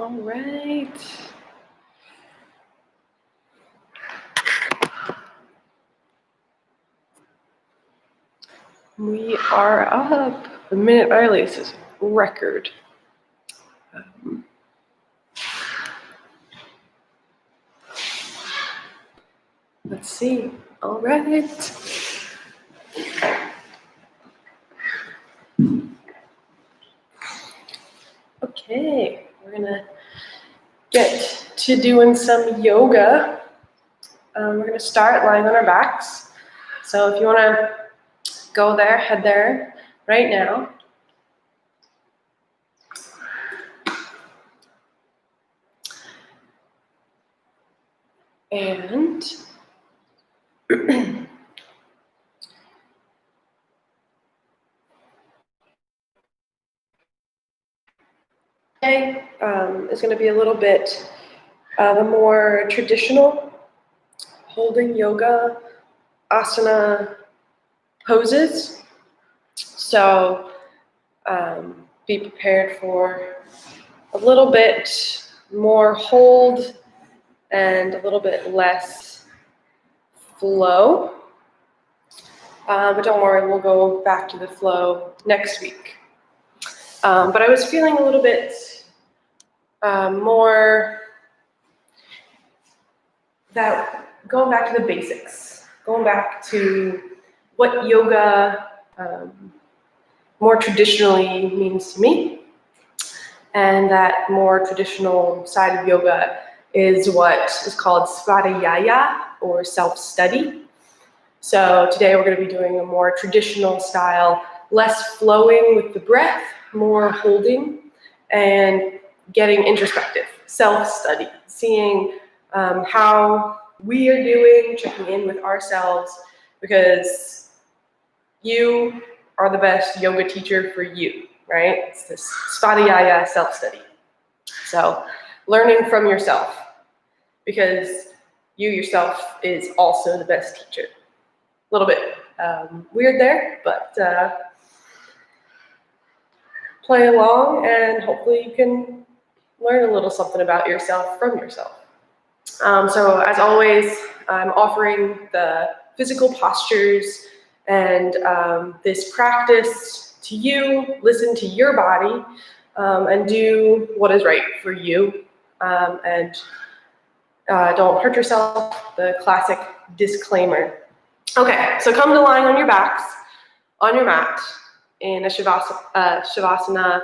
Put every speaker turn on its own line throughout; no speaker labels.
All right. We are up a minute early. This is a record. Let's see. All right. Okay, we're gonna get to doing some yoga. We're gonna start lying on our backs. So if you wanna go there, head there right now. And today is going to be a little bit of a more traditional holding yoga asana poses. So be prepared for a little bit more hold and a little bit less flow. But don't worry, we'll go back to the flow next week. But I was feeling a little bit more that going back to the basics, going back to what yoga more traditionally means to me. And that more traditional side of yoga is what is called svadhyaya, or self-study. So today we're going to be doing a more traditional style, less flowing with the breath, more holding, and getting introspective, self-study, seeing how we are doing, checking in with ourselves, because you are the best yoga teacher for you, right? It's this svadhyaya, self-study. So learning from yourself, because you yourself is also the best teacher. A little bit weird there, but play along and hopefully you can learn a little something about yourself from yourself. So as always, I'm offering the physical postures and this practice to you. Listen to your body and do what is right for you. And don't hurt yourself, the classic disclaimer. Okay, so come to lying on your backs, on your mat, in a Savasana,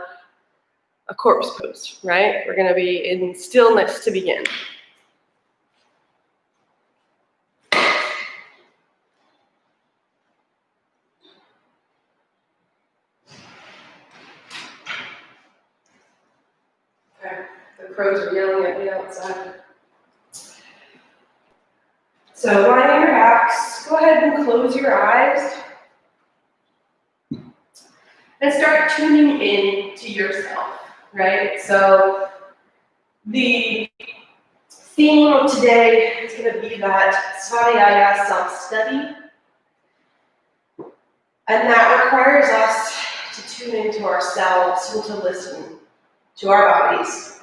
a corpse pose, right? We're gonna be in stillness to begin. Okay, the crows are yelling at me outside. So lying on your backs, go ahead and close your eyes and start tuning in to yourself, right? So the theme of today is going to be that svadhyaya, self-study, and that requires us to tune into ourselves and to listen to our bodies.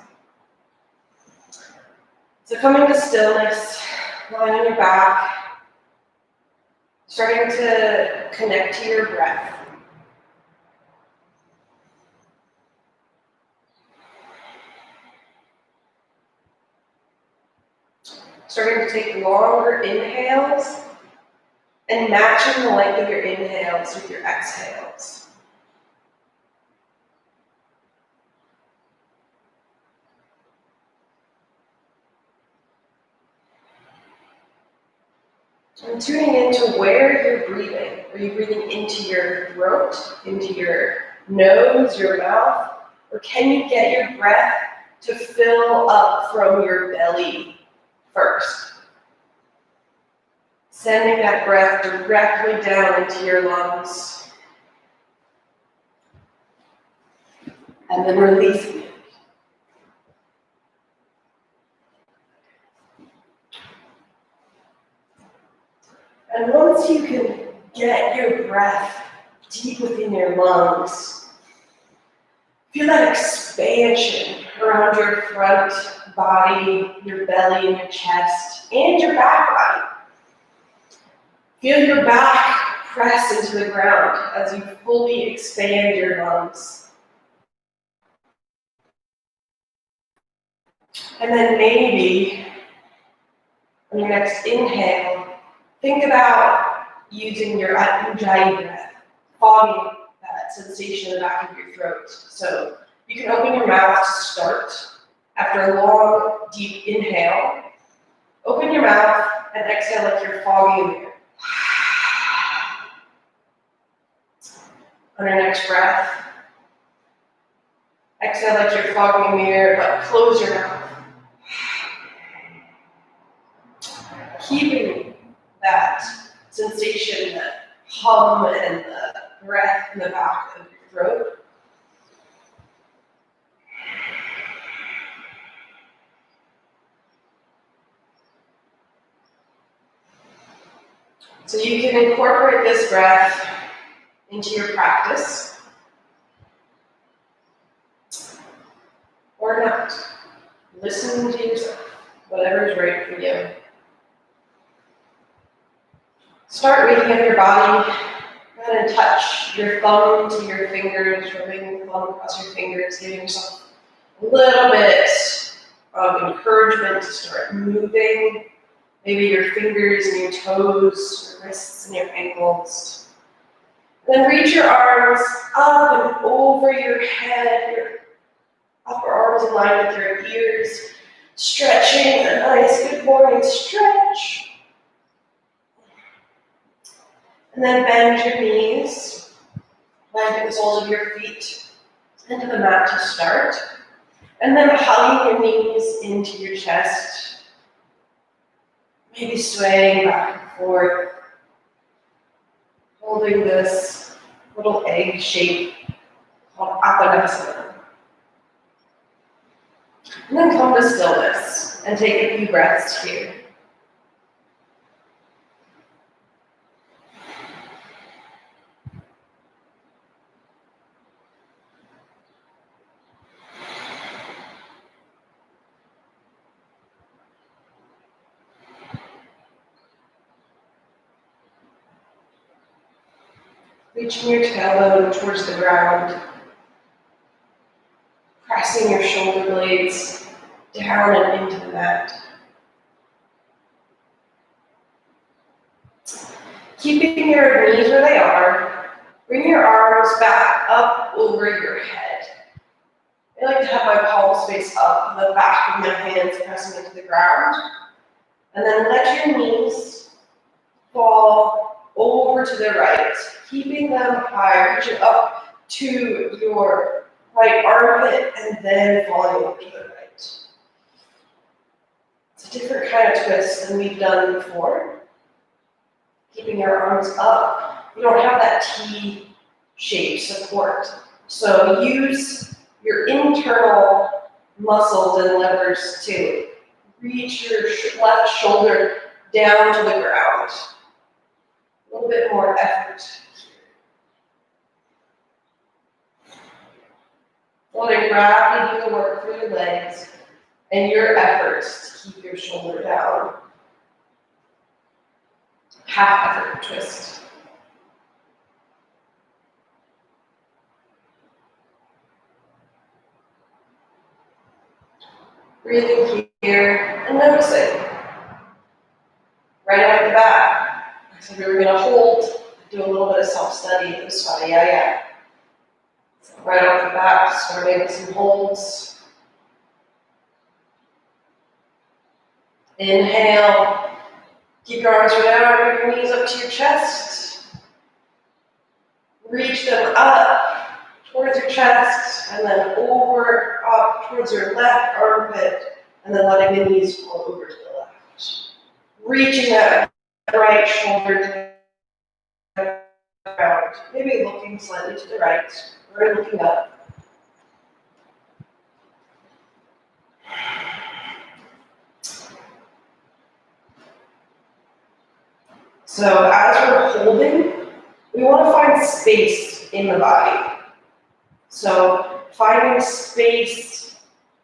So coming to stillness, lying on your back, starting to connect to your breath. Starting to take longer inhales and matching the length of your inhales with your exhales. And tuning into where you're breathing. Are you breathing into your throat, into your nose, your mouth? Or can you get your breath to fill up from your belly first? Sending that breath directly down into your lungs. And then releasing it. And once you can get your breath deep within your lungs, feel that expansion, around your front body, your belly and your chest, and your back body. Feel your back press into the ground as you fully expand your lungs. And then maybe on your next inhale, think about using your Ujjayi breath, fogging that sensation in the back of your throat. So you can open your mouth to start. After a long, deep inhale, open your mouth and exhale like you're fogging the air. On your next breath, exhale like you're fogging the air, but close your mouth. Keeping that sensation, that hum and the breath in the back of your throat. So you can incorporate this breath into your practice, or not. Listen to yourself, whatever is right for you. Start waking up your body. Go ahead and touch your thumb to your fingers, rubbing your thumb across your fingers, giving yourself a little bit of encouragement to start moving. Maybe your fingers and your toes, your wrists and your ankles. Then reach your arms up and over your head, your upper arms in line with your ears, stretching a nice good morning stretch. And then bend your knees, planting the soles of your feet into the mat to start. And then hugging your knees into your chest, maybe swaying back and forth, holding this little egg shape called Apanasana. And then come to stillness and take a few breaths here. Reaching your tailbone towards the ground, pressing your shoulder blades down and into the mat. Keeping your knees where they are, bring your arms back up over your head. I like to have my palms face up, the back of my hands pressing into the ground. And then let your knees fall over to the right, keeping them high, reaching up to your right armpit and then falling over to the right. It's a different kind of twist than we've done before. Keeping your arms up. You don't have that T-shaped support. So use your internal muscles and levers to reach your left shoulder down to the ground. A little bit more effort here. Letting gravity do the work for your legs and your efforts to keep your shoulder down. Half effort twist. Breathing here and noticing. Right out the bat. So we were going to hold, do a little bit of self-study for this one. Yeah. So right off the bat, starting with some holds. Inhale. Keep your arms down, bring your knees up to your chest. Reach them up towards your chest, and then over, up towards your left armpit, and then letting the knees fall over to the left. Reaching that right shoulder to the ground, maybe looking slightly to the right, or looking up. So as we're holding, we want to find space in the body. So finding space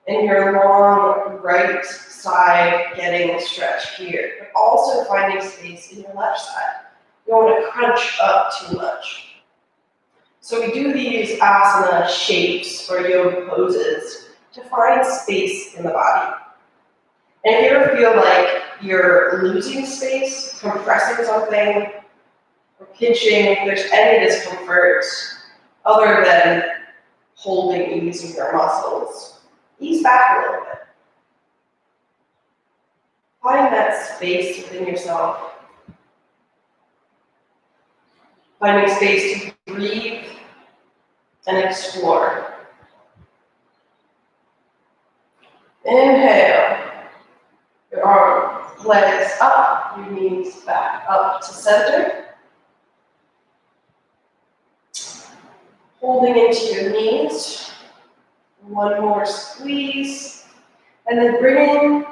and your long right side getting a stretch here, but also finding space in your left side. You don't want to crunch up too much. So we do these asana shapes or yoga poses to find space in the body. And if you ever feel like you're losing space, compressing something, or pinching, if there's any discomfort other than holding and using your muscles, ease back a little bit. Find that space within yourself. Finding space to breathe and explore. Inhale. Your arm, legs up, your knees back up to center. Holding into your knees. One more squeeze. And then bringing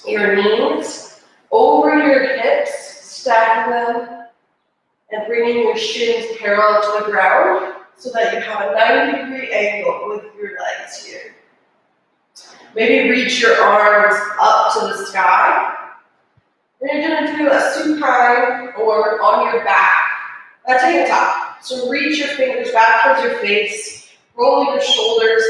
your knees over your hips, stacking them, and bringing your shins parallel to the ground so that you have a 90-degree angle with your legs here. Maybe reach your arms up to the sky. Then you're going to do a supine or on your back. Tabletop. So reach your fingers back towards your face. Roll your shoulders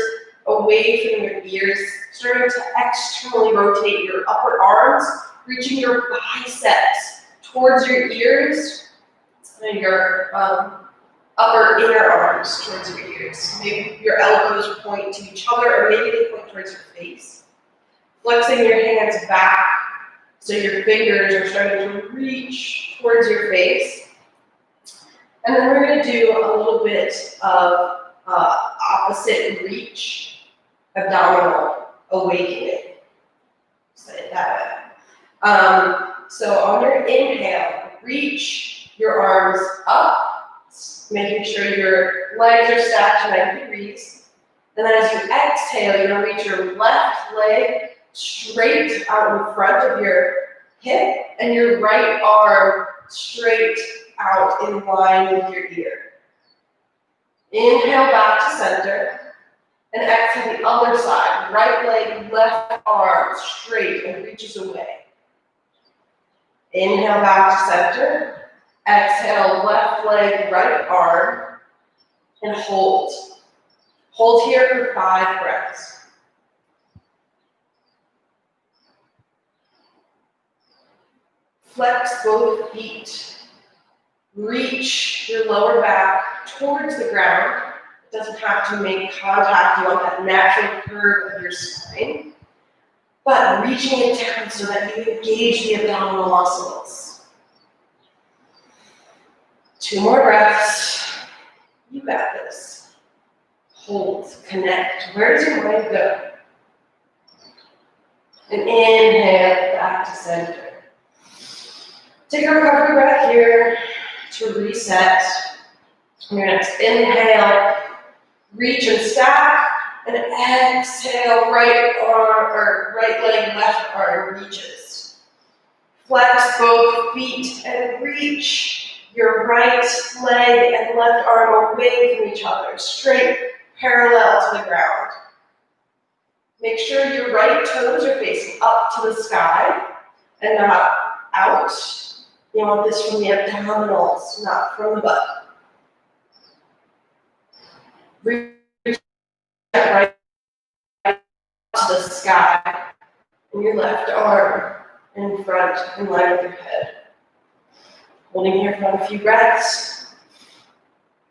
away from your ears. Starting to externally rotate your upper arms. Reaching your biceps towards your ears. And your upper inner arms towards your ears. Maybe your elbows point to each other, or maybe they point towards your face. Flexing your hands back so your fingers are starting to reach towards your face. And then we're going to do a little bit of opposite reach, abdominal awakening. Say it that way. So on your inhale, reach your arms up, making sure your legs are stacked to 90 degrees. And then as you exhale, you're going to reach your left leg straight out in front of your hip and your right arm straight out in line with your ear. Inhale back to center and exhale the other side. Right leg, left arm straight and reaches away. Inhale back to center. Exhale, left leg, right arm, and hold. Hold here for 5 breaths. Flex both feet. Reach your lower back towards the ground. It doesn't have to make contact. You want that natural curve of your spine. But reaching it down so that you engage the abdominal muscles. 2 more breaths. You got this. Hold, connect. Where does your mind go? And inhale back to center. Take a recovery breath here to reset. On your next inhale, reach and stack. And exhale, right arm or right leg, left arm reaches. Flex both feet and reach your right leg and left arm away from each other, straight, parallel to the ground. Make sure your right toes are facing up to the sky and not out. You want this from the abdominals, not from the butt. Reach right to the sky and your left arm in front in line with your head. Holding here for a few breaths.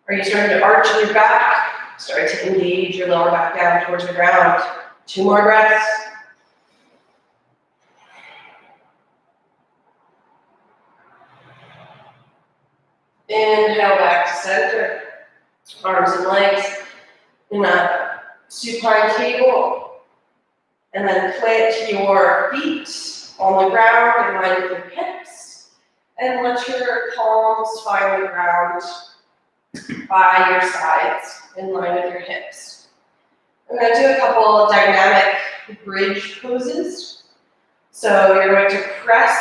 Are you starting to arch your back? Start to engage your lower back down towards the ground. 2 more breaths. Inhale back to center. Arms and legs in a supine table. And then plant your feet on the ground in line with your hips. And let your palms find the ground by your sides in line with your hips. I'm going to do a couple of dynamic bridge poses. So you're going to press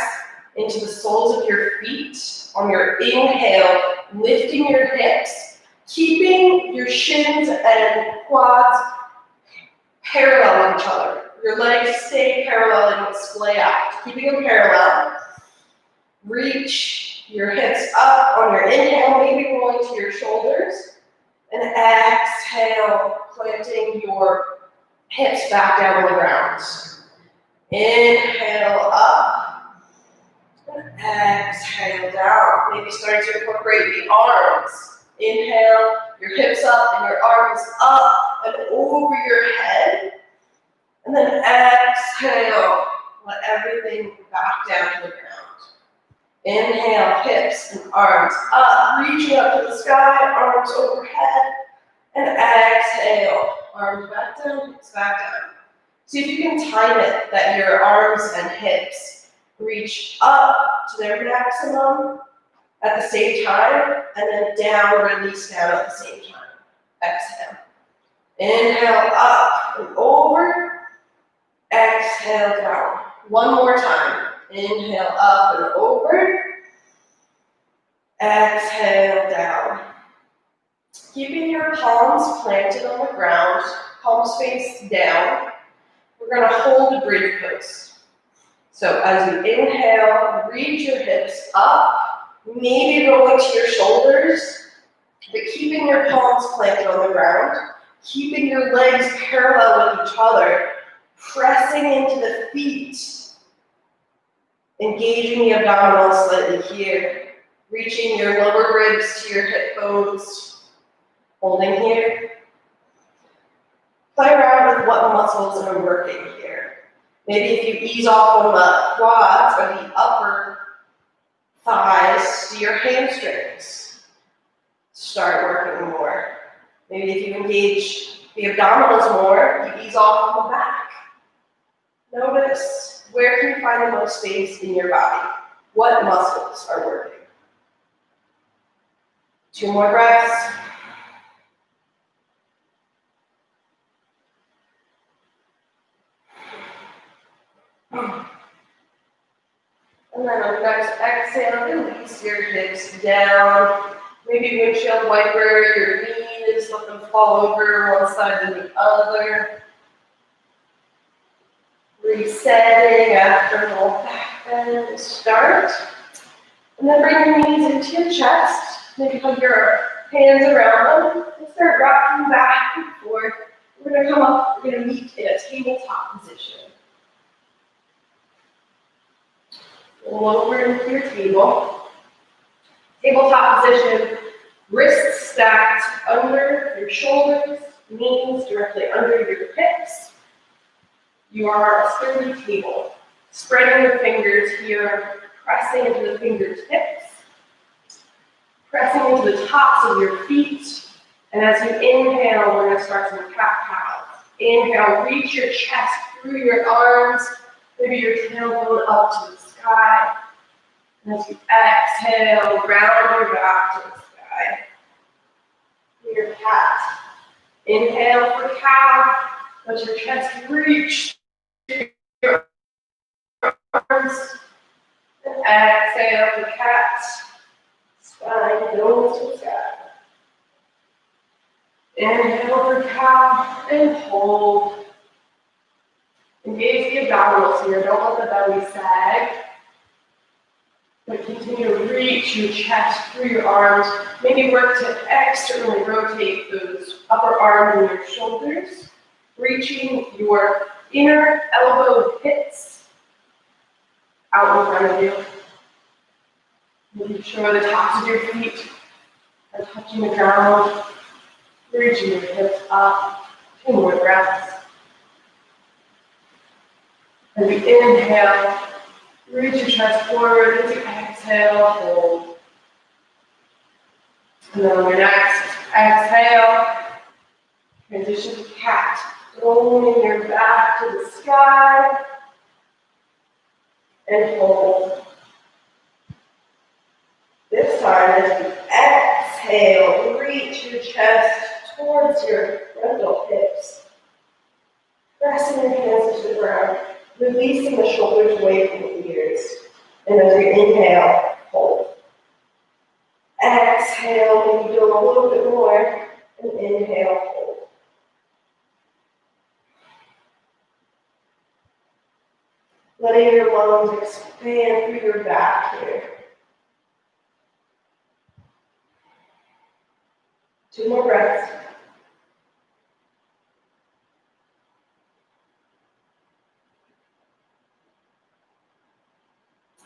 into the soles of your feet on your inhale, lifting your hips, keeping your shins and quads parallel with each other. Your legs stay parallel, they don't splay out. Keeping them parallel. Reach your hips up on your inhale, maybe rolling to your shoulders. And exhale, planting your hips back down on the ground. Inhale up. And exhale down. Maybe starting to incorporate the arms. Inhale, your hips up and your arms up and over your head. And then exhale, let everything back down to the ground. Inhale, hips and arms up, reaching up to the sky, arms overhead. And exhale, arms back down, hips back down. See if you can time it that your arms and hips reach up to their maximum at the same time, and then down, release down at the same time. Exhale. Inhale up and over. Exhale down. One more time. Inhale up and over. Exhale down. Keeping your palms planted on the ground, palms face down. We're going to hold a bridge pose. So as you inhale, reach your hips up, maybe rolling to your shoulders, but keeping your palms planted on the ground, keeping your legs parallel with each other, pressing into the feet, engaging the abdominals slightly here, reaching your lower ribs to your hip bones, holding here. Play around with what muscles are working here. Maybe if you ease off on the quads or the upper thighs to your hamstrings, start working more. Maybe if you engage the abdominals more, you ease off on the back. Notice, where can you find the most space in your body? What muscles are working? 2 more breaths. And then on the next exhale, release your hips down. Maybe windshield wiper your knees, let them fall over one side to the other. Resetting after a little back bend to start. And then bring your knees into your chest. Maybe hug your hands around them and start rocking back and forth. We're going to come up, we're going to meet in a tabletop position. Roll over into your table. Tabletop position, wrists stacked under your shoulders, knees directly under your hips. You are a sturdy table. Spreading your fingers here, pressing into the fingertips, pressing into the tops of your feet. And as you inhale, we're going to start some cat-cows. Inhale, reach your chest through your arms, maybe your tailbone up to the sky. And as you exhale, round your back to the sky. Your cat. Inhale for cow. Let your chest reach your arms. And exhale for cat. Spine goes to the sky. Inhale for cow and hold. Engage the abdominals here. Don't let the belly sag. But continue to reach your chest through your arms. Maybe work to externally rotate those upper arms and your shoulders. Reaching your inner elbow pits out in front of you. Making sure the tops of your feet are touching the ground. Reaching your hips up. 2 more breaths. As we inhale, reach your chest forward. As you exhale, hold. And then on your next exhale, transition to cat. Rolling your back to the sky. And hold. This time, as you exhale, reach your chest towards your frontal hips. Pressing your hands into the ground, releasing the shoulders away from the ears. And as you inhale, hold. Exhale, maybe do a little bit more, and inhale, hold. letting your lungs expand through your back here. 2 more breaths.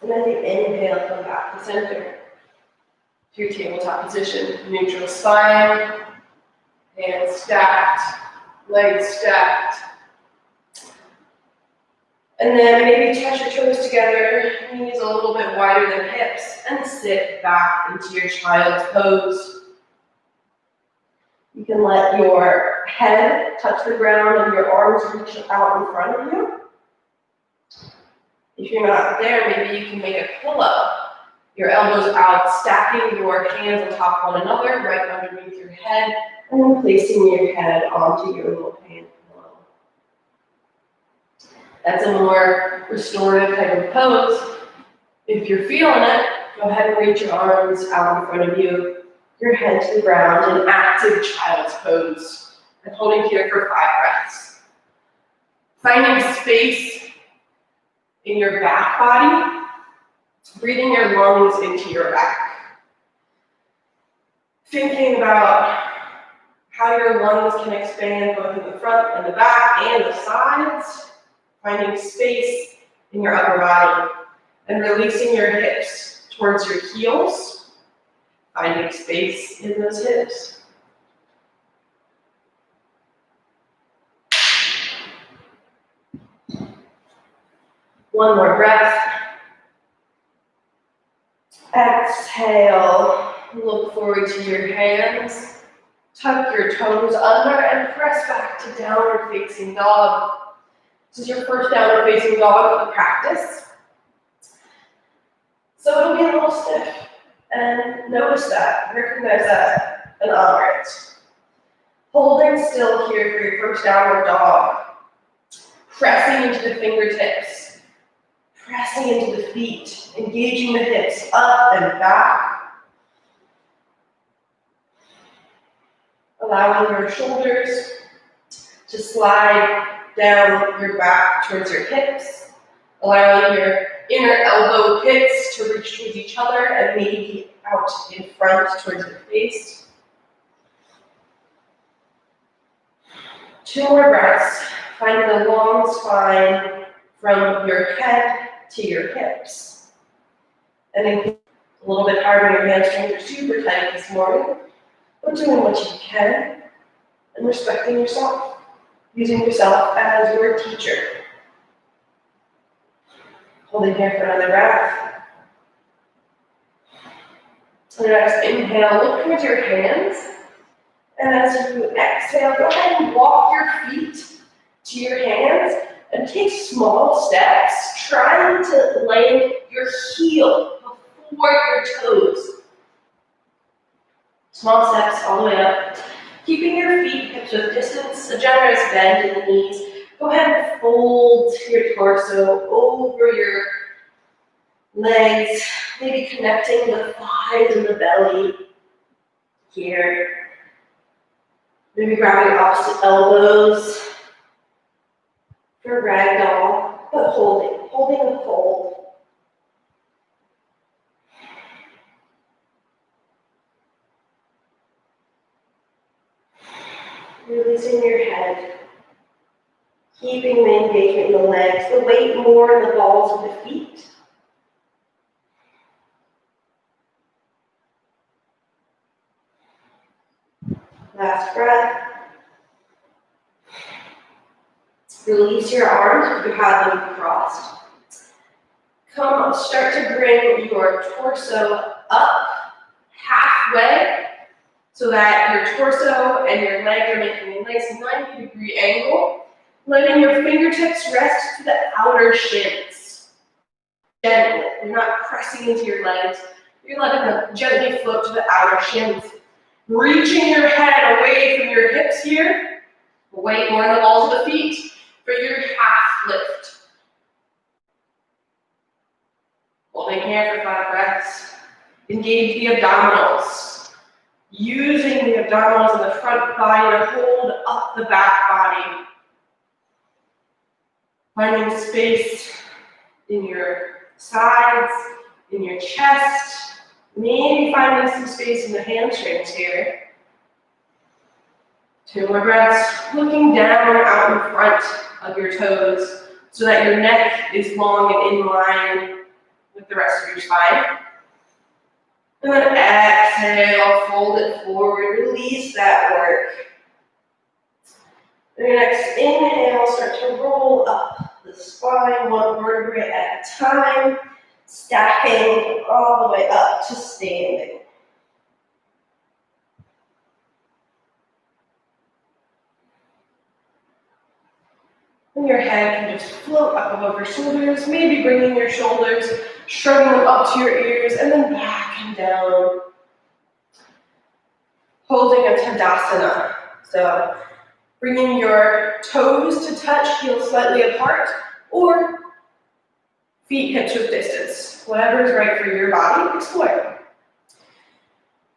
And as you inhale, come back to center. To your tabletop position, neutral spine, hands stacked, legs stacked. And then maybe touch your toes together, knees a little bit wider than hips, and sit back into your child's pose. You can let your head touch the ground and your arms reach out in front of you. If you're not there, maybe you can make a pillow. Your elbows out, stacking your hands on top of one another, right underneath your head, and then placing your head onto your little hand pillow. That's a more restorative type of pose. If you're feeling it, go ahead and reach your arms out in front of you, your head to the ground, an active child's pose. And holding here for 5 breaths. Finding space in your back body, breathing your lungs into your back. Thinking about how your lungs can expand both in the front and the back and the sides. Finding space in your upper body and releasing your hips towards your heels. Finding space in those hips. One more breath. Exhale. Look forward to your hands. Tuck your toes under and press back to downward facing dog. This is your first downward facing dog of the practice. So it'll be a little stiff. And notice that, recognize that, and honor it. Holding still here for your first downward dog. Pressing into the fingertips. Pressing into the feet. Engaging the hips up and back. Allowing your shoulders to slide down your back towards your hips. Allowing your inner elbow pits to reach towards each other and maybe out in front towards your face. 2 more breaths. Finding a long spine from your head to your hips. And then a little bit harder when your hamstrings are super tight this morning, but doing what you can and respecting yourself, using yourself as your teacher. Holding here for another breath. On your next inhale, look towards your hands. And as you exhale, go ahead and walk your feet to your hands and take small steps, trying to land your heel before your toes. Small steps all the way up. Keeping your feet hips width distance, a generous bend in the knees. Go ahead and fold your torso over your legs, maybe connecting the thighs and the belly here. Maybe grab your opposite elbows for ragdoll, but holding a fold. Releasing your head, keeping the engagement in the legs, the weight more in the balls of the feet. Last breath. Release your arms if you have them crossed. Start to bring your torso up halfway so that your torso and your legs are making a nice 90-degree angle. Letting your fingertips rest to the outer shins. Gently. You're not pressing into your legs. You're letting them gently float to the outer shins. Reaching your head away from your hips here. Weight more in the balls of the feet for your half lift. Holding here for 5 breaths. Engage the abdominals. Using the abdominals in the front body to hold up the back body. Finding space in your sides, in your chest, maybe finding some space in the hamstrings here. 2 more breaths, looking down out in front of your toes so that your neck is long and in line with the rest of your spine. And then exhale, fold it forward, release that work. And your next inhale, start to roll up the spine, 1 vertebrae at a time, stacking all the way up to standing. And your head can just float up above your shoulders, maybe bringing your shoulders, shrugging them up to your ears, and then back and down. Holding a Tadasana. So bringing your toes to touch, heels slightly apart, or feet hip width distance. Whatever is right for your body, explore.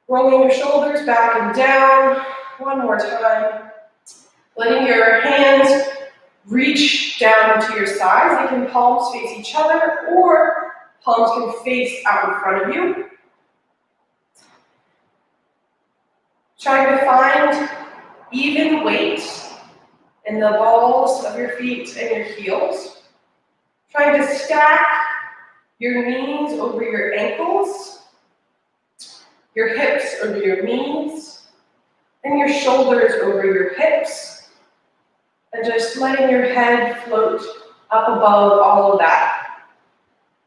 Rolling your shoulders back and down. 1 more time. Letting your hands reach down to your sides. They can palms face each other, or palms can face out in front of you. Trying to find even weight in the balls of your feet and your heels. Trying to stack your knees over your ankles, your hips over your knees, and your shoulders over your hips. And just letting your head float up above all of that.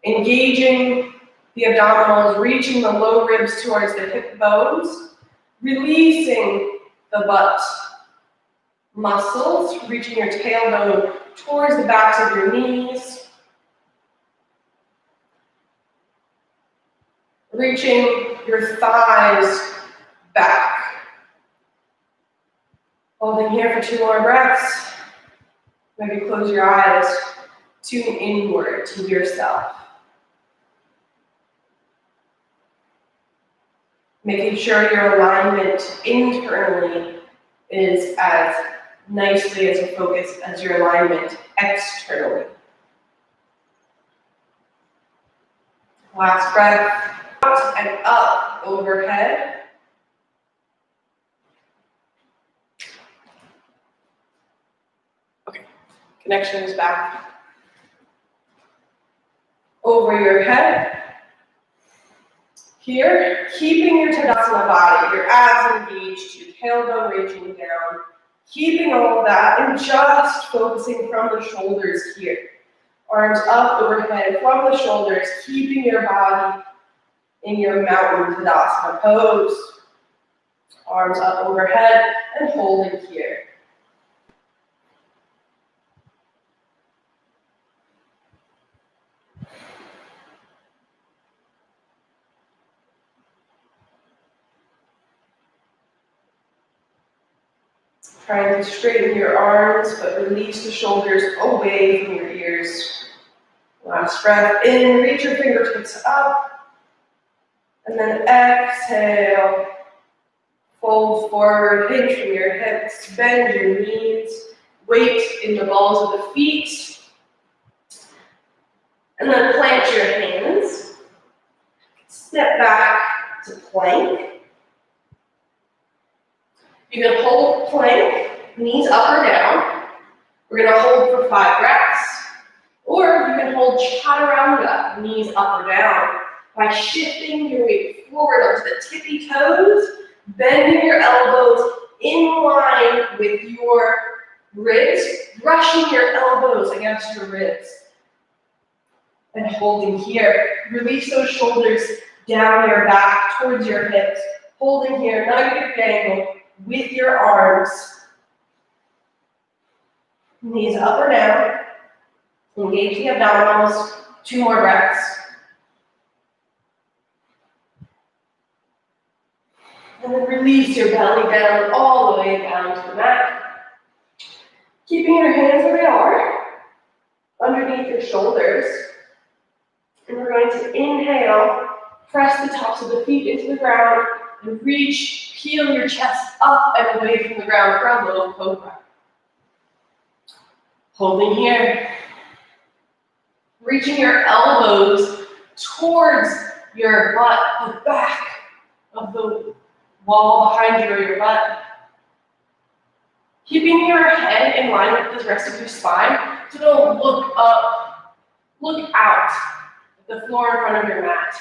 Engaging the abdominals, reaching the low ribs towards the hip bones, releasing the butt muscles, reaching your tailbone towards the backs of your knees, reaching your thighs back. Holding here for 2 more breaths. Maybe close your eyes, tune inward to yourself. Making sure your alignment internally is as nicely as a focus as your alignment externally. Last breath, out and up overhead. Okay, connection is back. Over your head. Here, keeping your Tadasana body, your abs engaged, your tailbone reaching down, keeping all of that and just focusing from the shoulders here. Arms up overhead from the shoulders, keeping your body in your mountain Tadasana pose. Arms up overhead and holding here. Trying to straighten your arms, but release the shoulders away from your ears. Last breath in, reach your fingertips up. And then exhale. Fold forward, hinge from your hips, bend your knees. Weight in the balls of the feet. And then plant your hands. Step back to plank. You can hold plank, knees up or down. We're going to hold for 5 breaths. Or you can hold chaturanga, knees up or down, by shifting your weight forward onto the tippy toes, bending your elbows in line with your ribs, brushing your elbows against your ribs. And holding here. Release those shoulders down your back towards your hips. Holding here, 90-degree angle. With your arms, knees up or down, engage the abdominals, 2 more breaths. And then release your belly down all the way down to the mat. Keeping your hands where they are, underneath your shoulders. And we're going to inhale, press the tops of the feet into the ground, and reach, peel your chest up and away from the ground for a little cobra. Holding here. Reaching your elbows towards your butt, the back of the wall behind you or your butt. Keeping your head in line with the rest of your spine, so don't look up, look out at the floor in front of your mat.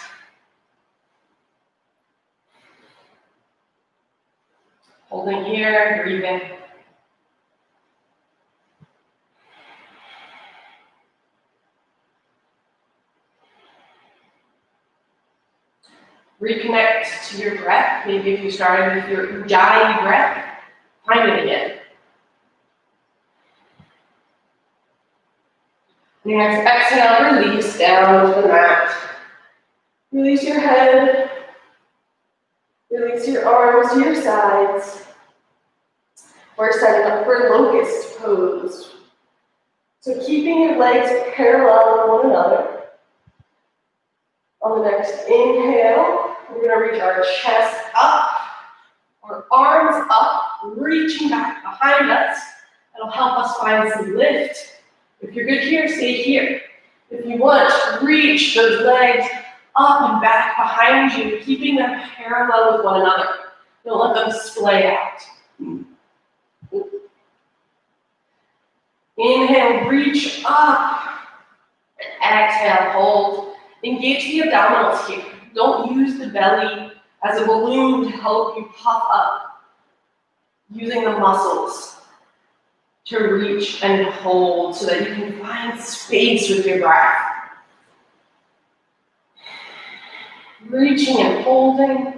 Holding here, breathing. Reconnect to your breath. Maybe if you started with your Ujjayi breath, find it again. Next, exhale, release down to the mat. Release your head. Release your arms to your sides. We're setting up for locust pose. So keeping your legs parallel with one another. On the next inhale, we're going to reach our chest up, our arms up, reaching back behind us. That'll help us find some lift. If you're good here, stay here. If you want, reach those legs up and back behind you, keeping them parallel with one another. Don't let them splay out. Inhale, reach up. Exhale, hold. Engage the abdominals here. Don't use the belly as a balloon to help you puff up. Using the muscles to reach and hold so that you can find space with your breath. Reaching and holding.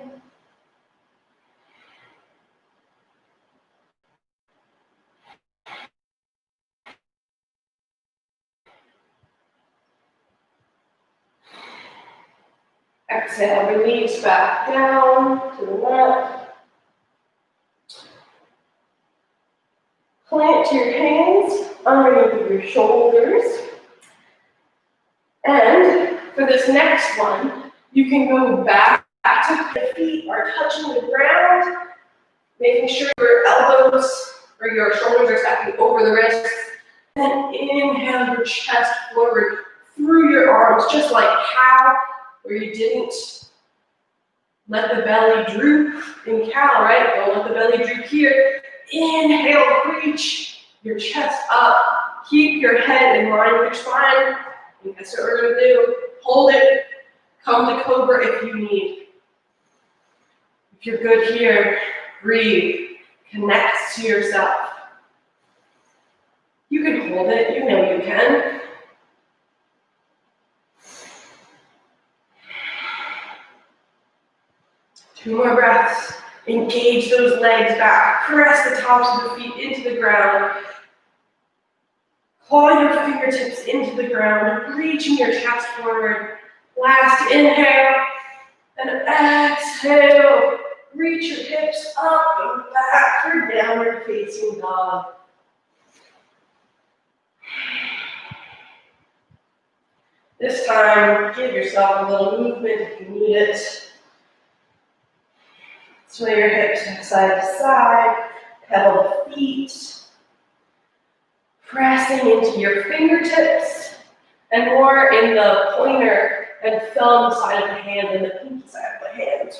Exhale, release back down to the mat. Plant your hands underneath your shoulders. And for this next one, you can go back to the feet are touching the ground, making sure your elbows or your shoulders are stepping over the wrists. Then inhale your chest forward through your arms, just like cow, where you didn't let the belly droop in cow, right? Don't let the belly droop here. Inhale, reach your chest up. Keep your head in line with your spine. And that's what we're going to do. Hold it. Come to cobra if you need. If you're good here, breathe. Connect to yourself. You can hold it. You know you can. Two more breaths. Engage those legs back. Press the tops of the feet into the ground. Claw your fingertips into the ground. Reaching your chest forward. Last inhale. And exhale. Reach your hips up and back for downward facing dog. This time, give yourself a little movement if you need it. Sway your hips side to side, pedal the feet, pressing into your fingertips, and more in the pointer and thumb side of the hand than the pinky side of the hand.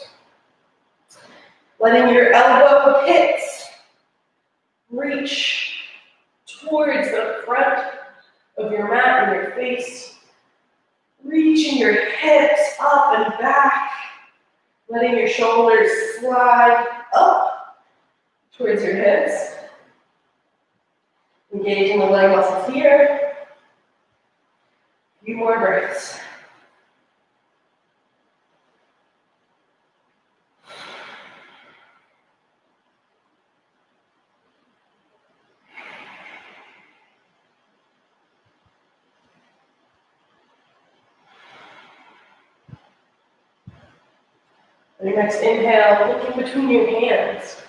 Letting your elbow pits reach towards the front of your mat and your face, reaching your hips up and back. Letting your shoulders slide up towards your hips. Engaging the leg muscles here. A few more breaths. On your next inhale, looking between your hands.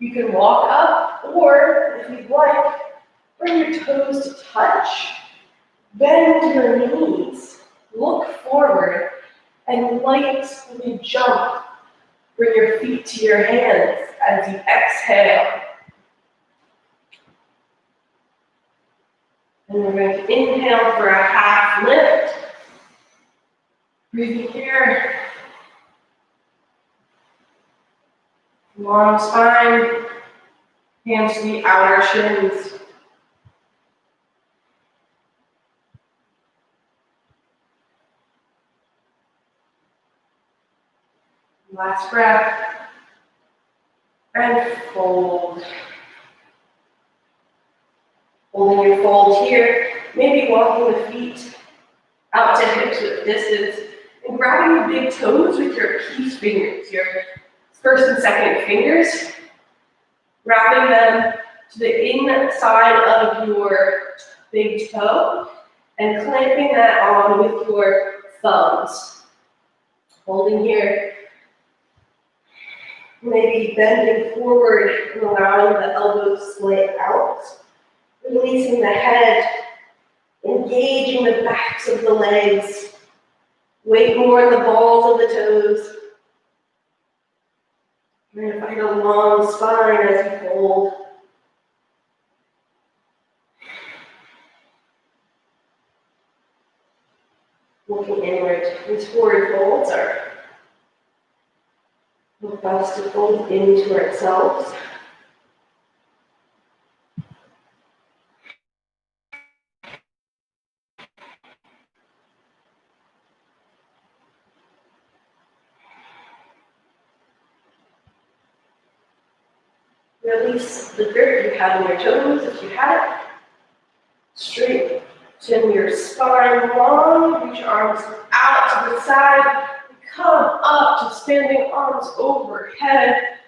You can walk up, or if you'd like, bring your toes to touch. Bend your knees. Look forward and lightly jump. Bring your feet to your hands as you exhale. And we're going to inhale for a half half lift. Breathing here. Long spine. Hands to the outer shins. Last breath. And fold. Holding your fold here. Maybe walking the feet out to hips with distance. And grabbing the big toes with your key fingers. Your first and second fingers. Wrapping them to the inside of your big toe and clamping that on with your thumbs. Holding here. Maybe bending forward and allowing the elbows to slant out. Releasing the head. Engaging the backs of the legs. Weight more in the balls of the toes. You're going to find a long spine as you fold. Looking inward. These forward folds are help us to fold into ourselves. Release the grip you have in your toes if you have it. Straighten your spine long. Reach your arms out to the side. Come up to standing arms overhead.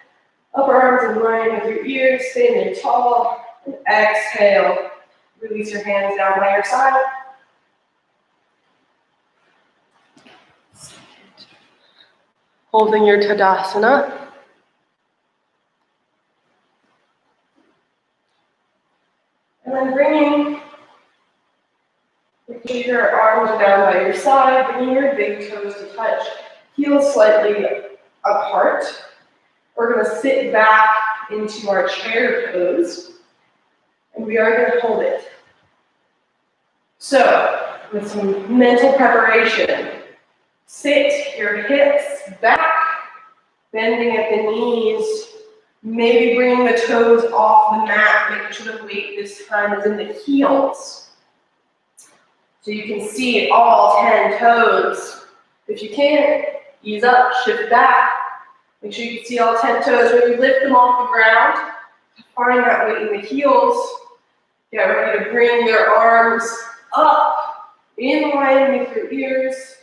Upper arms in line with your ears. Standing tall. And exhale. Release your hands down by your side. Holding your Tadasana. And then bringing your arms down by your side, bringing your big toes to touch, heels slightly apart. We're going to sit back into our chair pose, and we are going to hold it. So, with some mental preparation, sit your hips back, bending at the knees, maybe bringing the toes off the mat, making sure the weight this time is in the heels. So you can see all 10 toes. If you can't, ease up, shift back. Make sure you can see all 10 toes. When you lift them off the ground, find that weight in the heels. Get ready to bring your arms up, in line with your ears.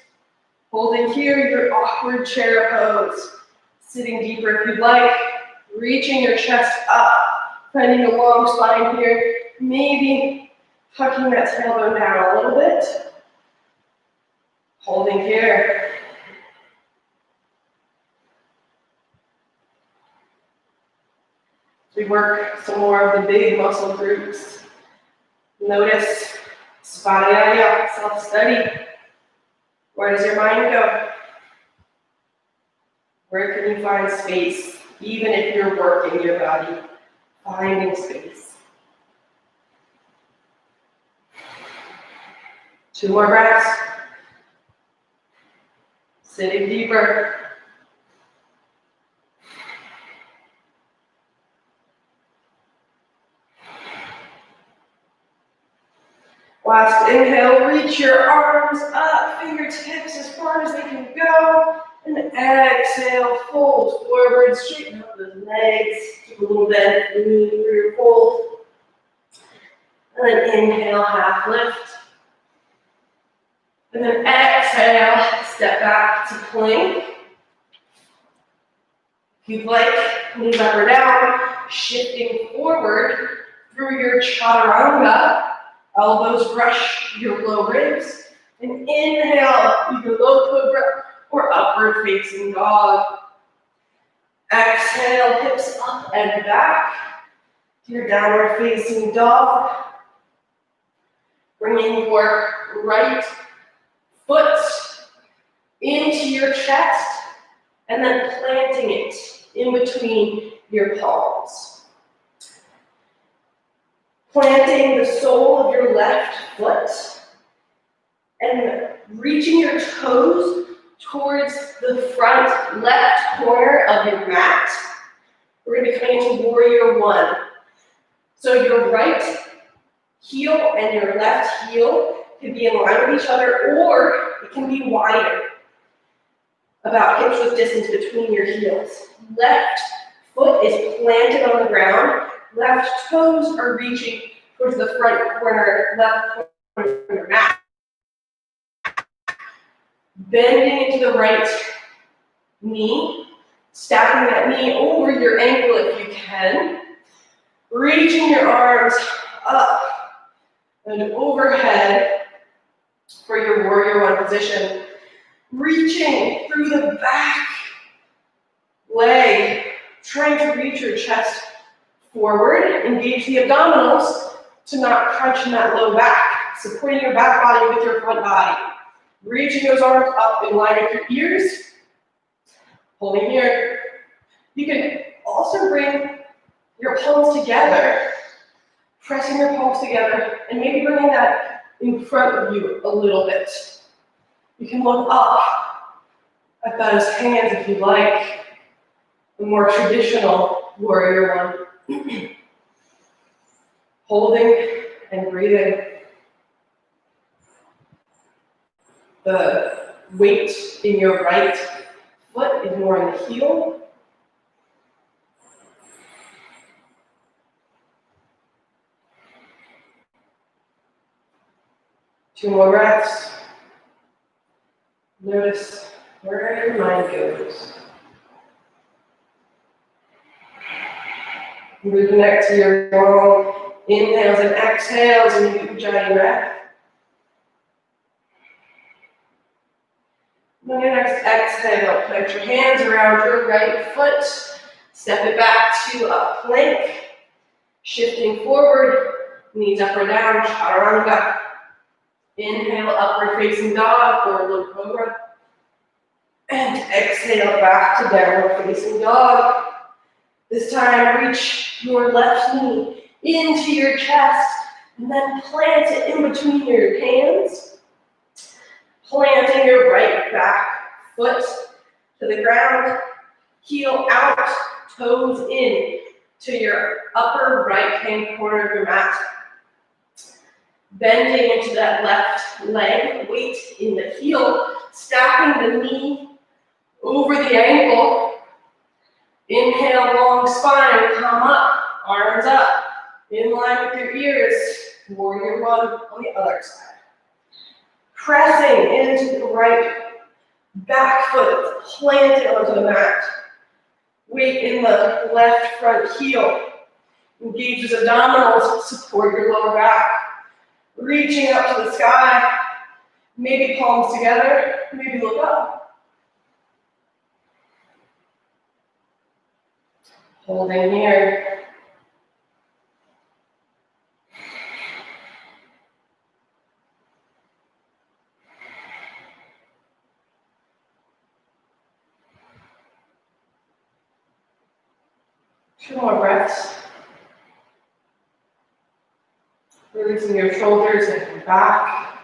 Holding here, your awkward chair pose. Sitting deeper if you'd like. Reaching your chest up, finding a long spine here. Maybe tucking that tailbone down a little bit. Holding here. We work some more of the big muscle groups. Notice Svadhyaya, self-study. Where does your mind go? Where can you find space? Even if you're working your body, finding space. 2 more breaths. Sitting deeper. Last inhale, reach your arms up, fingertips as far as they can go. And exhale, fold forward, straighten up those legs. Keep a little bend at the knee for your fold. And then inhale, half lift. And then exhale, step back to plank. If you'd like, knees up or down, shifting forward through your chaturanga. Elbows brush your low ribs. And inhale, either low cobra or upward facing dog. Exhale, hips up and back to your downward facing dog. Bringing your right foot into your chest and then planting it in between your palms. Planting the sole of your left foot and reaching your toes towards the front left corner of your mat. We're going to be coming into warrior one. So your right heel and your left heel can be in line with each other, or it can be wider, about hips width distance between your heels. Left foot is planted on the ground. Left toes are reaching towards the front corner, left corner of your mat. Bending into the right knee, stacking that knee over your ankle if you can. Reaching your arms up and overhead for your warrior one position. Reaching through the back leg, trying to reach your chest forward. Engage the abdominals to not crunch in that low back. Supporting your back body with your front body. Reaching those arms up in line with your ears. Holding here. You can also bring your palms together, pressing your palms together, and maybe bringing that in front of you a little bit. You can look up at those hands if you like, the more traditional warrior one. Holding and breathing. The weight in your right foot is more in the heel. Two more breaths. Notice where your mind goes. Reconnect to your long inhales and exhales in the Ujjayi breath. On your next exhale, plant your hands around your right foot. Step it back to a plank. Shifting forward, knees up or down, chaturanga. Inhale, upward facing dog or low cobra. And exhale back to downward facing dog. This time, reach your left knee into your chest and then plant it in between your hands. Planting your right back foot to the ground, heel out, toes in to your upper right-hand corner of your mat. Bending into that left leg, weight in the heel, stacking the knee over the ankle. Inhale, long spine, come up, arms up, in line with your ears. Warrior one on the other side. Pressing into the right back foot, planted onto the mat. Weight in the left front heel. Engage those abdominals, support your lower back. Reaching up to the sky, maybe palms together, maybe look up. Holding here. Two more breaths. Releasing your shoulders and your back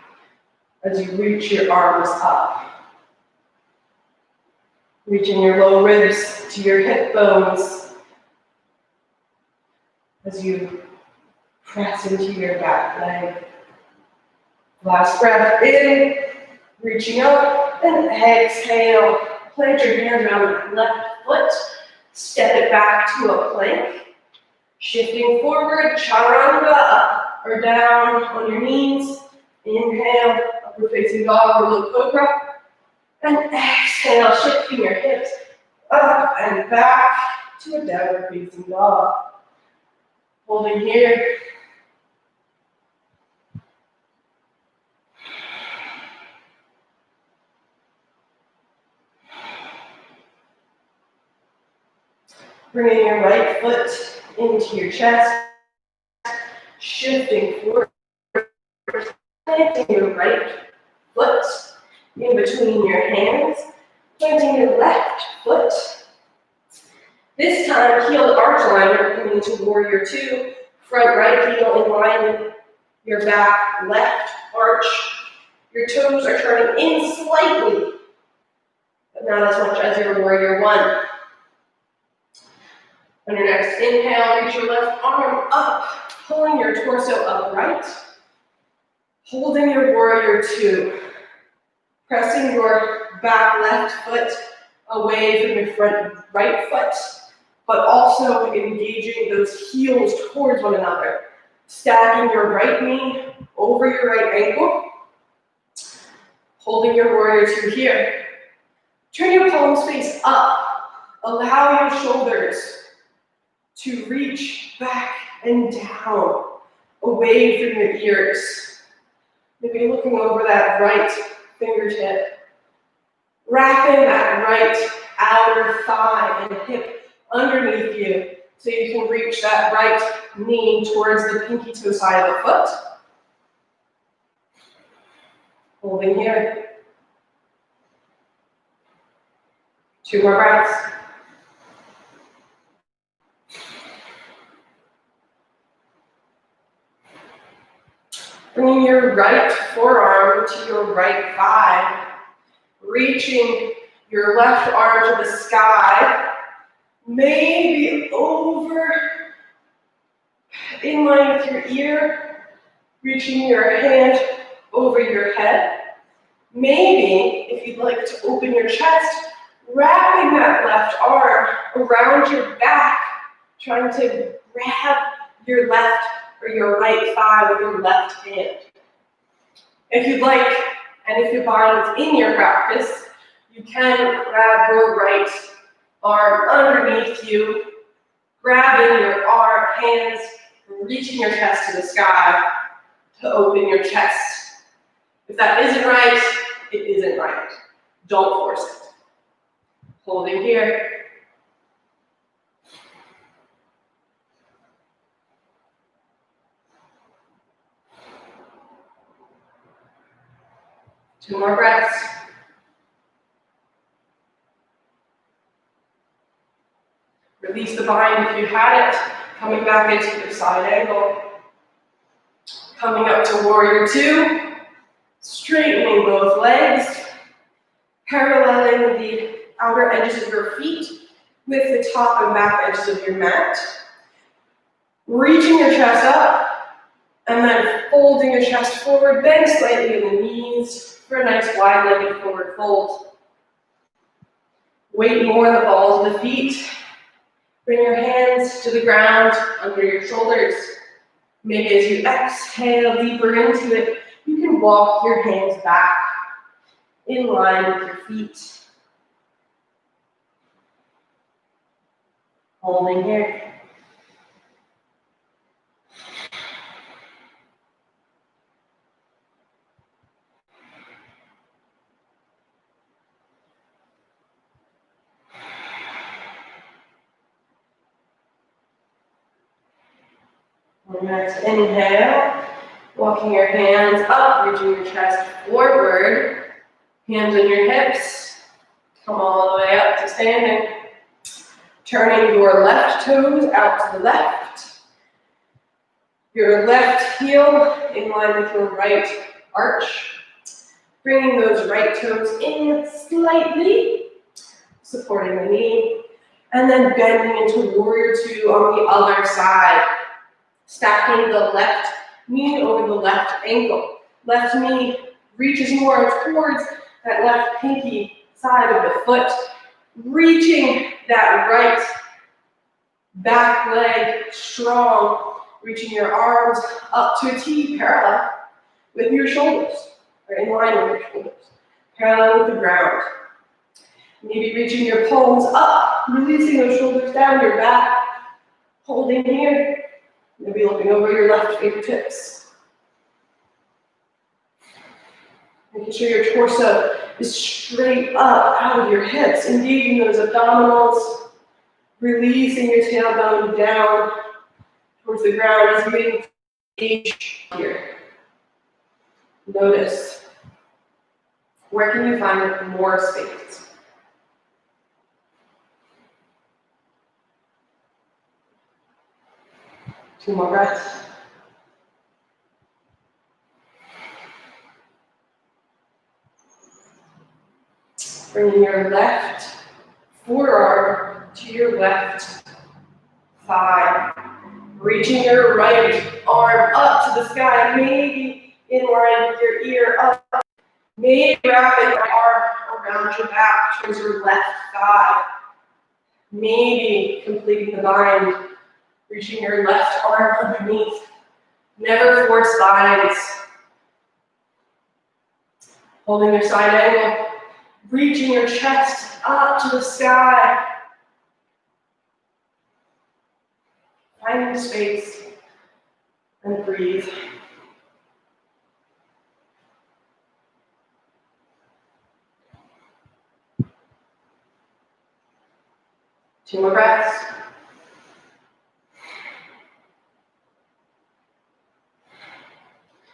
as you reach your arms up. Reaching your low ribs to your hip bones as you press into your back leg. Last breath in, reaching up, and exhale. Plant your hands around the left foot. Step it back to a plank. Shifting forward, chaturanga, up or down on your knees. Inhale, upward facing dog or low cobra. And exhale, shifting your hips up and back to a downward facing dog. Holding here. Bringing your right foot into your chest, shifting forward, planting your right foot in between your hands, planting your left foot. This time, heel to arch alignment, coming into warrior two, front right heel in line with your back, left arch, Your toes are turning in slightly, but not as much as your warrior one. On your next inhale, reach your left arm up, pulling your torso upright, holding your warrior two, pressing your back left foot away from your front right foot, but also engaging those heels towards one another, stacking your right knee over your right ankle, holding your warrior two here. Turn your palms face up, allow your shoulders to reach back and down, away from your ears. Maybe looking over that right fingertip, wrapping that right outer thigh and hip underneath you so you can reach that right knee towards the pinky toe side of the foot. Holding here. 2 more breaths. Bringing your right forearm to your right thigh, reaching your left arm to the sky, maybe over, in line with your ear, reaching your hand over your head. Maybe, if you'd like to open your chest, wrapping that left arm around your back, trying to grab your left or your right thigh with your left hand. If you'd like, and if your body is in your practice, you can grab your right arm underneath you, grabbing your hands, reaching your chest to the sky to open your chest. If that isn't right, it isn't right. Don't force it. Holding here. Two more breaths. Release the bind if you had it. Coming back into your side angle. Coming up to warrior two. Straightening both legs. Paralleling the outer edges of your feet with the top and back edges of your mat. Reaching your chest up. And then folding your chest forward, bend slightly in the knees for a nice wide-legged forward fold. Weight more in the balls of the feet. Bring your hands to the ground under your shoulders. Maybe as you exhale deeper into it, you can walk your hands back in line with your feet. Holding here. Next inhale, walking your hands up, reaching your chest forward, hands on your hips, come all the way up to standing. Turning your left toes out to the left, your left heel in line with your right arch, bringing those right toes in slightly, supporting the knee, and then bending into warrior two on the other side. Stacking the left knee over the left ankle. Left knee reaches more towards that left pinky side of the foot. Reaching that right back leg strong. Reaching your arms up to a T parallel with your shoulders, or in line with your shoulders. Parallel with the ground. Maybe reaching your palms up, releasing those shoulders down your back. Holding here. Maybe looking over your left fingertips. Making sure your torso is straight up out of your hips, engaging those abdominals, releasing your tailbone down towards the ground as you engage here. Notice, where can you find more space? Two more breaths. Bringing your left forearm to your left thigh. Reaching your right arm up to the sky, maybe in line with your ear up. Maybe wrapping your arm around your back towards your left thigh. Maybe completing the bind, reaching your left arm underneath. Never force binds. Holding your side angle, reaching your chest up to the sky. Finding space and breathe. Two more breaths.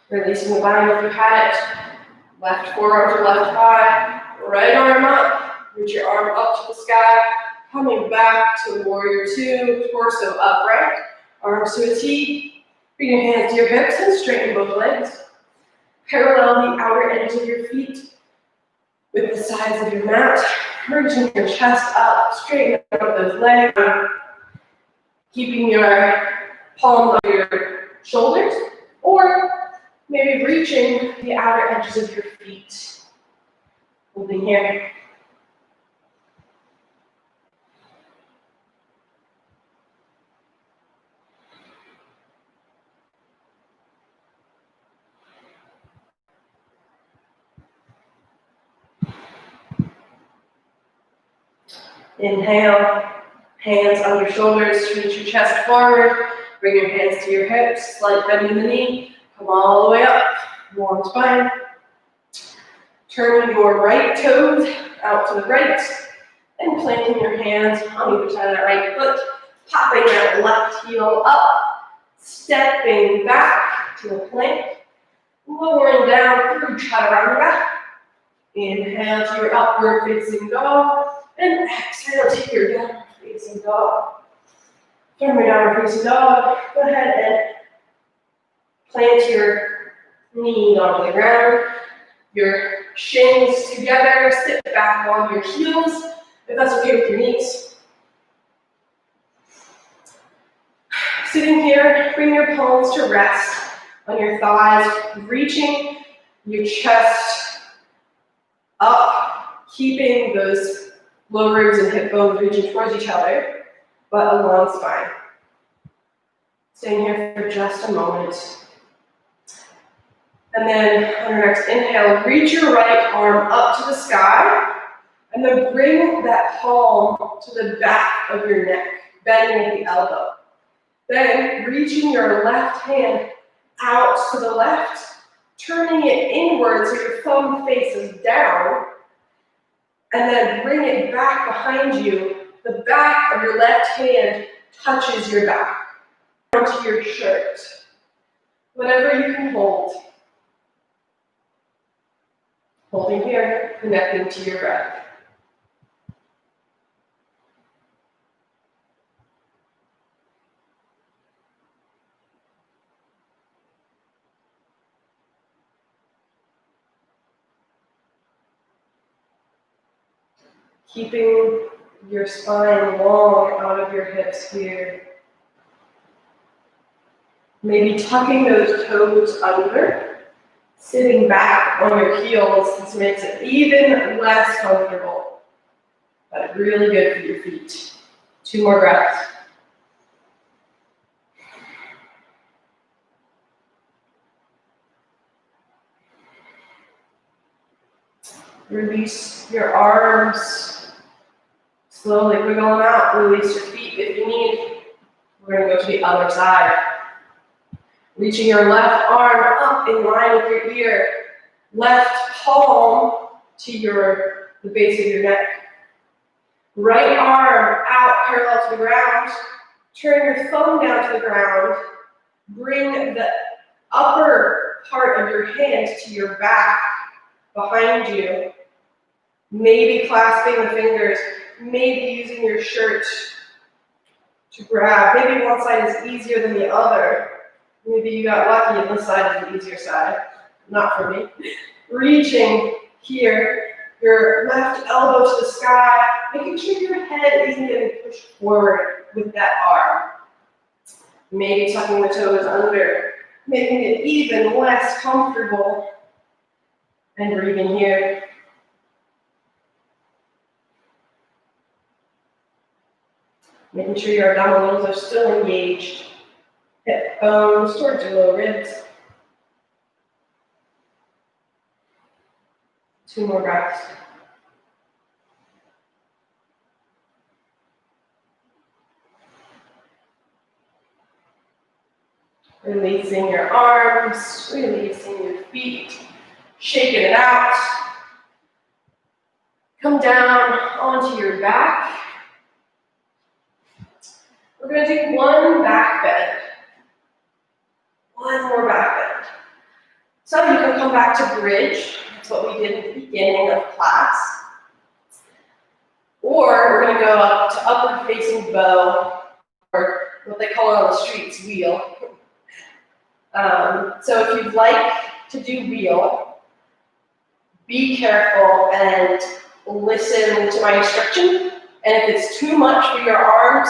Releasing the bind if you had it. Left forearm to left thigh. Right arm up. Reach your arm up to the sky. Coming back to warrior two. Torso upright. Arms to a T. Bring your hands to your hips and straighten both legs. Parallel the outer edges of your feet with the sides of your mat. Reaching your chest up. Straighten out those legs. Keeping your palms on your shoulders. Or maybe reaching the outer edges of your feet. Holding here. Inhale, hands on your shoulders, reach your chest forward, bring your hands to your hips, slight bend in the knee, come all the way up, long spine. Turn your right toes out to the right, and planting your hands on either side of that right foot, popping that left heel up, stepping back to a plank, lowering down through chaturanga. Inhale to your upward facing dog, and exhale to your downward facing dog. From your downward facing dog, go ahead and plant your knee onto the ground, your shins together, sit back on your heels, if that's okay with your knees. Sitting here, bring your palms to rest on your thighs, reaching your chest up, keeping those low ribs and hip bones reaching towards each other, but a long spine. Staying here for just a moment. And then on your next inhale, reach your right arm up to the sky, and then bring that palm to the back of your neck, bending at the elbow. Then reaching your left hand out to the left, turning it inward so your thumb faces down, and then bring it back behind you. The back of your left hand touches your back, onto your shirt. Whatever you can hold. Holding here, connecting to your breath. Keeping your spine long out of your hips here. Maybe tucking those toes under, sitting back on your heels. This makes it even less comfortable, but really good for your feet. 2 more breaths. Release your arms. Slowly wiggle them out. Release your feet if you need. We're going to go to the other side. Reaching your left arm up in line with your ear. Left palm to the base of your neck. Right arm out parallel to the ground. Turn your thumb down to the ground. Bring the upper part of your hand to your back, behind you. Maybe clasping the fingers. Maybe using your shirt to grab. Maybe one side is easier than the other. Maybe you got lucky and this side is the easier side. Not for me. Reaching here, your left elbow to the sky, making sure your head isn't getting pushed forward with that arm. Maybe tucking the toes under, making it even less comfortable. And breathing here. Making sure your abdominals are still engaged. Hip bones towards your lower ribs. 2 more breaths. Releasing your arms, releasing your feet, shaking it out. Come down onto your back. We're going to do 1 back bend. 1 more back bend. So you can come back to bridge. That's what we did at the beginning of class. Or we're going to go up to upward facing bow, or what they call it on the streets, wheel. So if you'd like to do wheel, be careful and listen to my instruction. And if it's too much for your arms,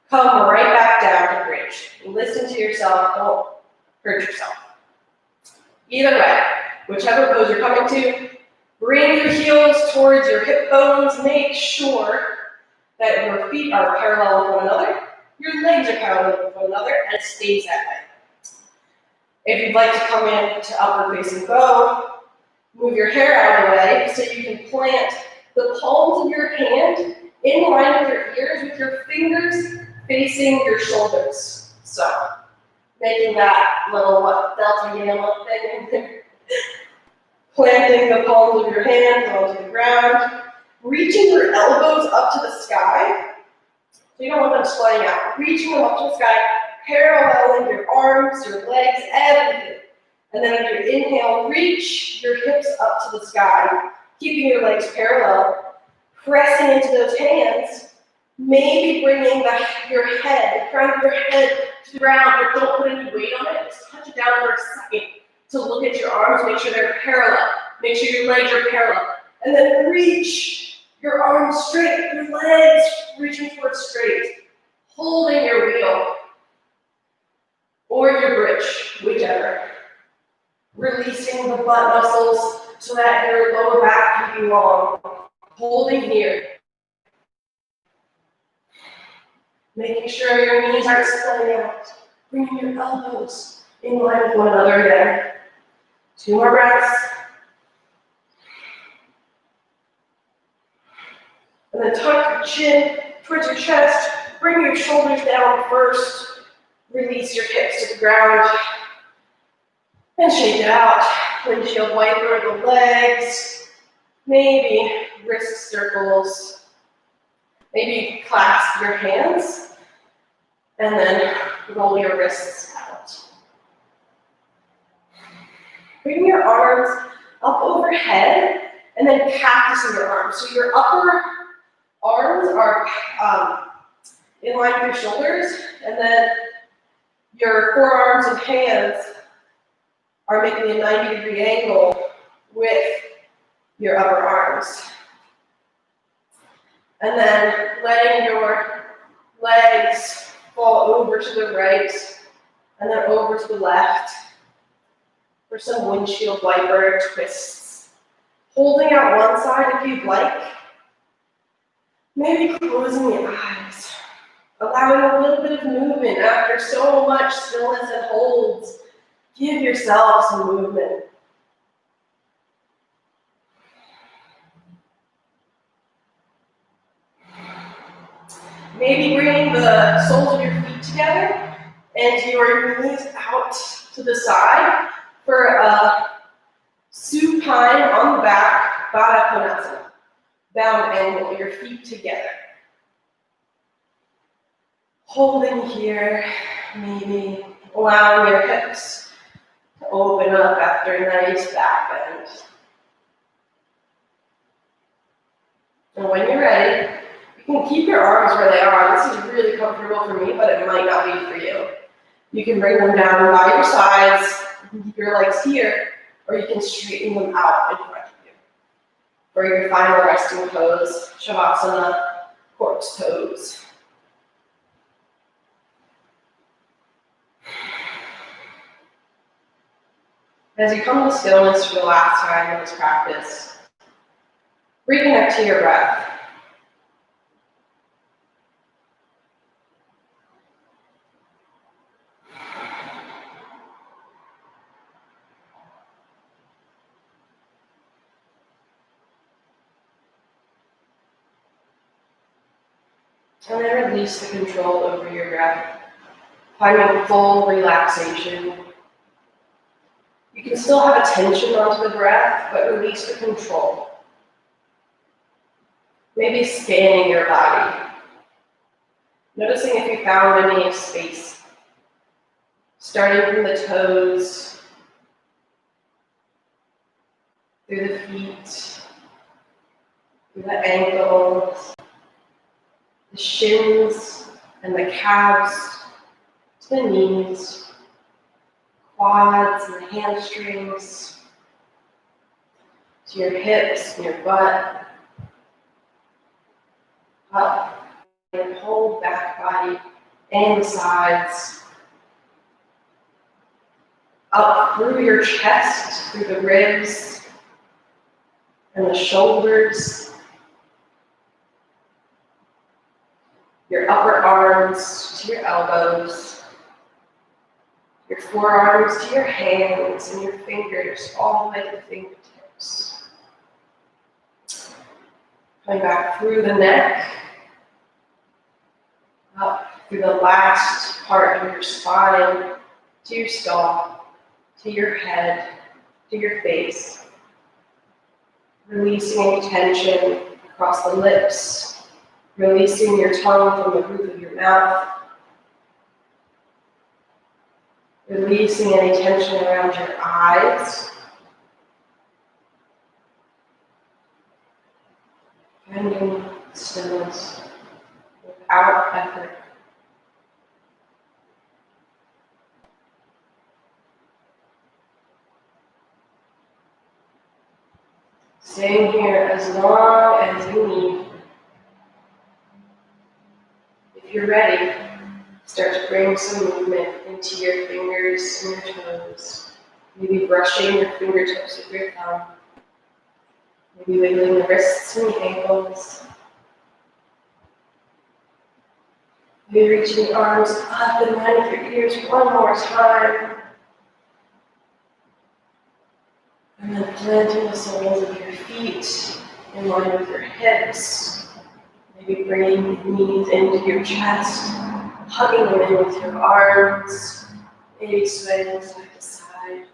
come right back down to bridge. Listen to yourself, don't hurt yourself. Either way, whichever pose you're coming to, bring your heels towards your hip bones. Make sure that your feet are parallel with one another, your legs are parallel with one another, and it stays that way. If you'd like to come in to upward facing bow, move your hair out of the way so you can plant the palms of your hand in line with your ears with your fingers facing your shoulders. So, making that little Delta Gamma thing. Planting the palms of your hands onto the ground. Reaching your elbows up to the sky. So you don't want them spreading out. Reaching them up to the sky, paralleling your arms, your legs, everything. And then as you inhale, reach your hips up to the sky, keeping your legs parallel, pressing into those hands, maybe bringing your head, the crown of your head to the ground, but don't put any weight on it. Just touch it down for a second to look at your arms, make sure they're parallel, make sure your legs are parallel. And then reach your arms straight, your legs reaching towards straight, holding your wheel or your bridge, whichever. Releasing the butt muscles so that your lower back can be long. Holding here. Making sure your knees aren't splitting out. Bringing your elbows in line with one another again. 2 more breaths. And then tuck your chin towards your chest. Bring your shoulders down first. Release your hips to the ground. And shake it out. Windshield wiper the legs. Maybe wrist circles. Maybe clasp your hands. And then roll your wrists out. Bring your arms up overhead. And then cactus in your arms. So your upper arms are in line with your shoulders. And then your forearms and hands are making a 90-degree angle with your upper arms. And then letting your legs fall over to the right and then over to the left for some windshield wiper twists. Holding out one side if you'd like. Maybe closing the eyes. Allowing a little bit of movement after so much stillness and holds. Give yourself some movement. Maybe bringing the soles of your feet together and your knees out to the side for a supine on the back, Baddha Konasana. Bound angle, your feet together. Holding here, maybe allowing your hips to open up after a nice back bend. And when you're ready, you can keep your arms where they are. This is really comfortable for me, but it might not be for you. You can bring them down by your sides. You can keep your legs here, or you can straighten them out in front of you. For your final resting pose, Savasana, corpse pose. As you come to stillness for the last time in this practice, reconnect to your breath. And then release the control over your breath, finding full relaxation. You can still have attention onto the breath, but release the control. Maybe scanning your body, noticing if you found any space, starting from the toes, through the feet, through the ankles, the shins and the calves, to the knees, quads and the hamstrings, to your hips and your butt, up and whole back body and the sides, up through your chest, through the ribs and the shoulders, your upper arms to your elbows, your forearms to your hands and your fingers all the way to the fingertips. Coming back through the neck, up through the last part of your spine, to your skull, to your head, to your face. Releasing any tension across the lips, releasing your tongue from the roof of your mouth, releasing any tension around your eyes, finding stillness without effort. Staying here as long as you need. If you're ready, start to bring some movement into your fingers and your toes. Maybe brushing your fingertips with your thumb. Maybe wiggling the wrists and the ankles. Maybe reaching the arms up in line with your ears one more time. And then planting the soles of your feet in line with your hips. Maybe bringing the knees into your chest, hugging them in with your arms, maybe swaying side to side.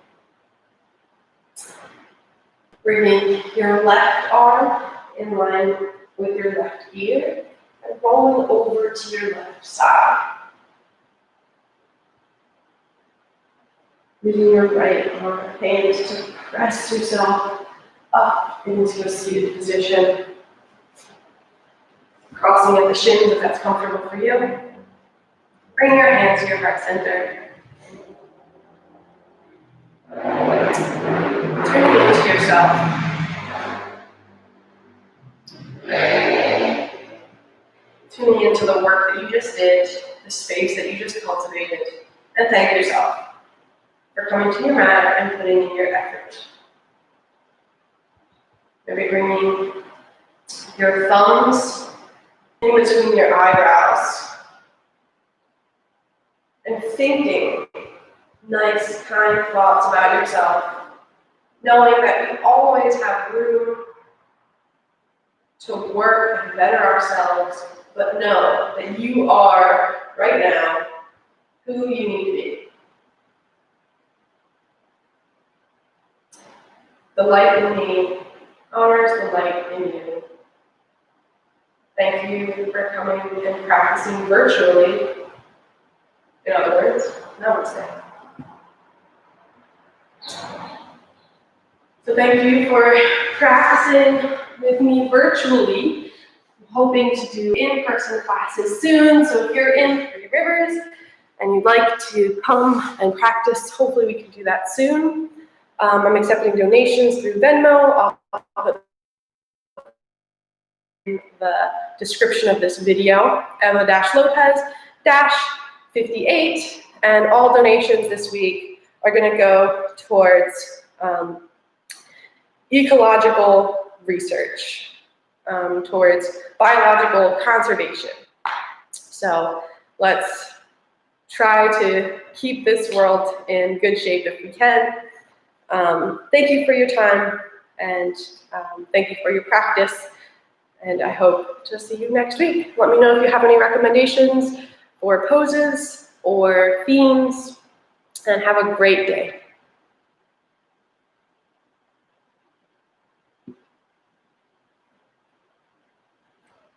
Bringing your left arm in line with your left ear and rolling over to your left side. Using your right arm hands to press yourself up into a seated position. Crossing at the shins if that's comfortable for you. Bring your hands to your heart center. Turning into yourself. Tuning into the work that you just did, the space that you just cultivated, and thank yourself for coming to your mat and putting in your effort. Maybe bringing your thumbs in between your eyebrows and thinking nice, kind thoughts about yourself, knowing that we always have room to work and better ourselves, but know that you are, right now, who you need to be. The light in me honors the light in you. Thank you for coming and practicing virtually. In other words, namaste. So thank you for practicing with me virtually. I'm hoping to do in-person classes soon. So if you're in Three Rivers and you'd like to come and practice, hopefully we can do that soon. I'm accepting donations through Venmo. I'll put in the description of this video, Eva-Lopez-58, and all donations this week are going to go towards ecological research, towards biological conservation. So let's try to keep this world in good shape if we can. Thank you for your time, and thank you for your practice. And I hope to see you next week. Let me know if you have any recommendations or poses or themes, and have a great day.